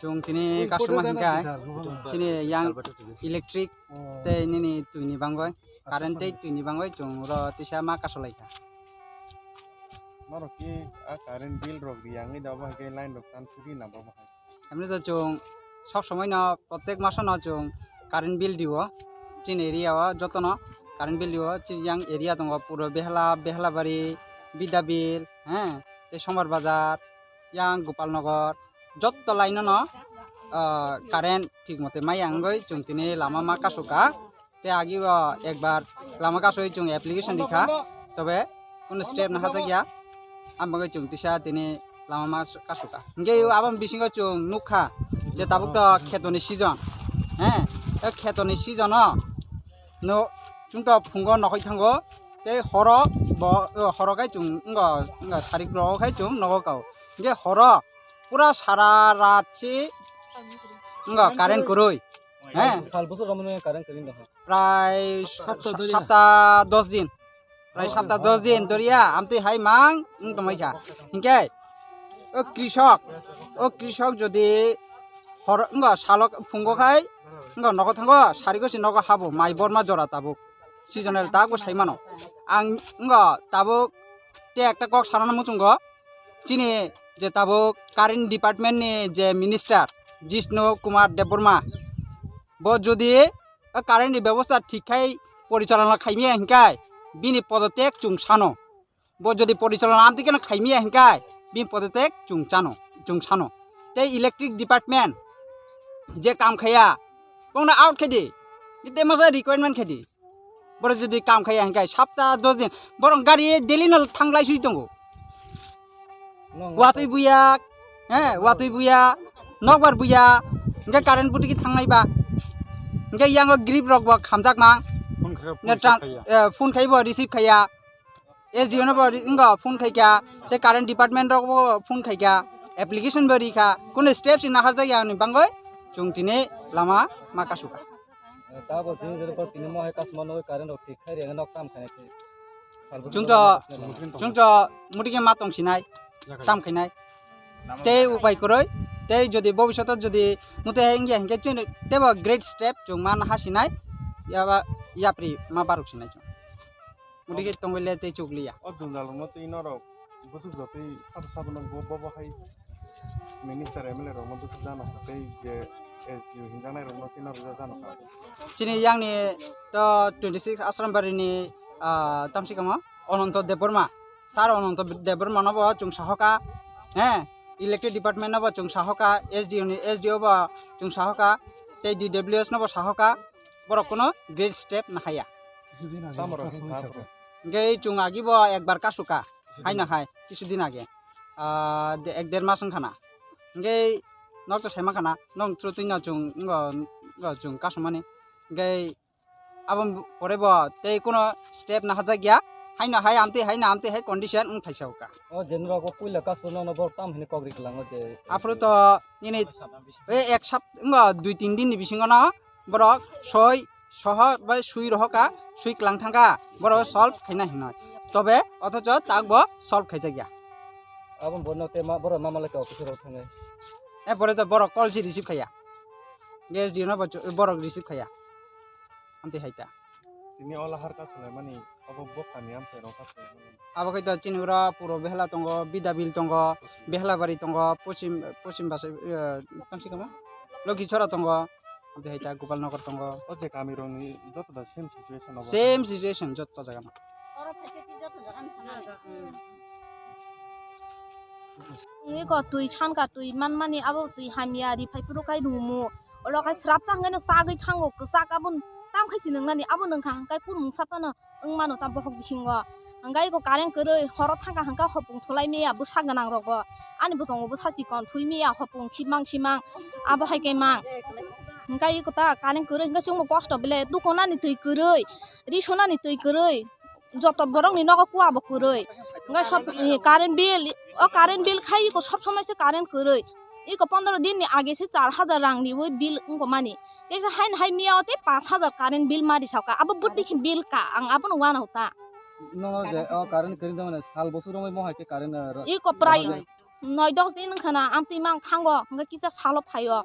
chung tini customer hingga tini yang electric te ini tuini bangoi current te tuini bangoi chung ro tisa ma kasolai ka Maro ki current bill rok yang ini dapat ke line rok tan suri na bawa. এমনি তো chung সব সময় না প্রত্যেক মাসে না chung current bill দিব চিন এরিয়া যত না কারেন্ট বিল দিব চিং এরিয়া দङ পুরো বেহালাবাড়ি বিদ্যাবিল হ্যাঁ এই সমর বাজার ইয়াং গোপালনগর যত লাইন ন কারেন্ট ঠিক মতে মাই আঙ্গই chung তিনি লামা মা কাসুকা তে আগে একবার লামা কাসুই chung অ্যাপ্লিকেশন লিখা তবে কোনো স্টেপ না হাজা গিয়া আমাকে chung তিসা তিনি lama mas kasuka nggak abang bisingo chung nukha je tabuk to khetoni season khetoni season no chung to phungo nokhoi thango te horo horo kai chung nga sarik ro kai chung nogo kau nge horo pura sara ratchi nga current kuroi সাল বছর রমনে current করিন দেখো প্রায় সপ্তাহ 10 দিন প্রায় সপ্তাহ 10 দিন দরিয়া আমতে high মাং তোমাইখা হিংকে কৃষক যদি সালক ফুঙ্গ খাই নগ থাঙ্গ সারিগসি নগ হাবো মাই বর্মা জরা তাবুক সিজনেল তাবো সাইমানো আং তাবুক তে একটা কক সারানো মুচুঙ্গ চিনি যে তাবুক কারেন্ট ডিপার্টমেন্টনি যে মিনিস্টার জিষ্ণু কুমার দেববর্মা ব যদি কারেন্টনি ব্যবস্থা ঠিকখাই পরিচালনা খাইমিয়া হিংকাই বিনি পদত্যাগ চুং সানো ব যদি পরিচালনা আমতে কেন খাইমিয়া হিংকাই bim podetek chung sano te electric department je kam khaya pongna out khedi ite masa requirement khedi bor jodi kam khaya hingkai sapta 10 din borong gari daily nal thanglai sui tongo watui buya nokbar buya hingkai current butiki thangnai ba hingkai yang grip rok ba khamjak ma phone khaibo receive khaya SDO no phone khaika te current department ro phone khaika application bari kha kono steps in har jaya ni bangoi chung tine lama makasuka তা বলছি যে পর তিনি মহে কাসমনো current ঠিক খাই রেঙ knock কাম খাই chung to mudike ma tong sinai tam khainai te upai koroi te jodi bobishot jodi mute hengya hengke chung tebo great step chung man hasinai yapri ma baruk sinai chung mudike tongwele te chukliya Jumdal no te inoro busuk jote sab no bobo hai minister MLA ro mo busuk jana te je hinjana ro no tinor jana chini yang ni to 26 asram bari ni tamsi kama ononto deborma sar ononto deborma no bo chung sahoka electric department no bo chung sahoka SDO bo chung sahoka te DWS no bo sahoka boro kono great step na haya gei chung agi bo ekbar kasuka hai na hai কিছুদিন আগে এক দেড় মাস খানা গei nok to saima kana nong trutin na chung kasumani gei abam pore bo tei kono step na haja gya hai na amte hai condition thaisauka ও জেনরা কো পুইলা কাজ করনো না বর তাম হিনে কগরি কলাঙ্গ যে afro to ini ek sap দুই তিন দিন ni bisingo na borok soi সহ বা সুই রহকা সুই ক্লাং থাকা বড় সলভ খাইনা হিনয় তবে অথচ তাকব সলভ খাইজা গিয়া আবন বনতে মা বড় মামালকে অফিসে থাঙ্গে এরপরে তো বড় কলসি রিসিভ খাইয়া গ্যাস দিও না বড় রিসিভ খাইয়া আমতে হাইতা তিনি অলহার কাজ হলে মানে অবব কামি আমতে রকা আবাকই তো চিনুরা পুরো বেহলা তঙ্গ বিদাবিল তঙ্গ বেহলাবাড়ি তঙ্গ পশ্চিম বাসে কামসি কামা লক্ষিছড়া তঙ্গ amte haita Gopalnagar tongo oje kami roni joto da same situation joto jaga ma ngi ko tui chan ka tui man mani abo tui hamia ri phai puro kai rumu olo kai srap chang ngai no sa gai thango ksa ka bun tam khai sinang nani abo nang khang kai purung sapana ong mano tam bohok bisingo ngai ko karen koroi horo thanga hangka hopung tholai meya busa ganang rogo ani butong busa chi kon thui meya hopung simang abo hai kai mang ngai ko ta karen koroi ngai chung kosto bele dukona ni tui koroi ri sona ni tui koroi যত বরং নি knock কুয়া ব করই ngai সব current bill খাই ko সব সময় সে current করই eco 15 দিন আগে সে 4000 রাং নি ওই বিল উঙ্কো মানি কেসে হাইন হাই মিয়াওতে 5000 কারেন্ট বিল মারি সাকা আব বুদ্ধি বিল কা আং আপন ওয়ান হতা নো যে কারেন্ট করি দাও না সাল বছর ময় মহাকে কারেন্ট ইকো প্রায় 9-10 दिन खोना आम तै मा थांगो ओंगा किसा साल फायो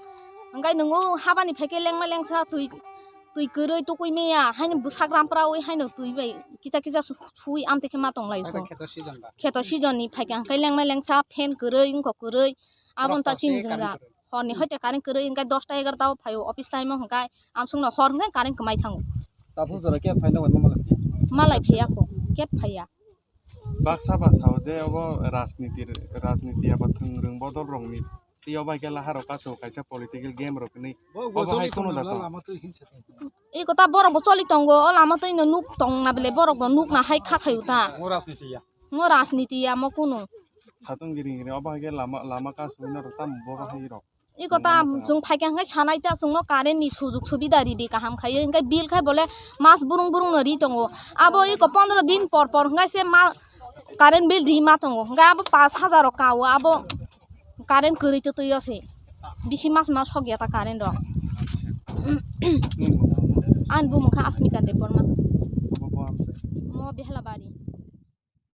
ओंगाय नोंगो हाबानि फायके लेंमा लेंसा तुइ गरै तकइ मेया हायनो बुसाग्रामफ्रा ओइ हायनो तुइ बाय किसा सुइ आम तेखे मा तंलायसो खेत सिजननि फायके ओंगाय लेंमा लेंसा फेन गरै इंको गरै आबन ता चिनि जोंगा हरनि हयते कारेन्ट गरै ओंगाय 10टा 11टा फायो अफिस टाइम ओंगाय आम सुंनो हर ओंगाय कारेन्ट कमाय थाङो Tapi zara kia faina wan mama lagi. मालाय फैयाखौ केब फैया बाक्सा बासाव जे अब राजनीति आबाद थोंरों बदल रंनि तियाव बाय गेला हाराव कासौ खायसे पलिटिकल गेम रखनि अबाहाय कोनो दातो एको ता बरक चलि तंगो लामा त इनो नुक तंग ना बेले बरक नुक ना हाय खाखायु ता मो राजनीति या म कुनु थातुं गिरिं अबाहाय गे लामा कासौ इनो रताम बबाहाय र एको ता जों फायके हाय सानाय ता जोंनो कारेन्ट नि सुजुग सुबिदा रिदि गाहाम खायो ओंगाय बिल खाय बोले मास बुरुं बुरुं रि तंगो आबो एको 15 दिन पर ओंगाय से मा कारेन्ट बिल रि मा तंगो ओंगाय आबो 5000 कावो आबो कारेन्ट गरै त तयसे बिसि मास सगिया ता कारेन्ट र आन बुमुखा अस्मिका देबरमा म बेहलाबारी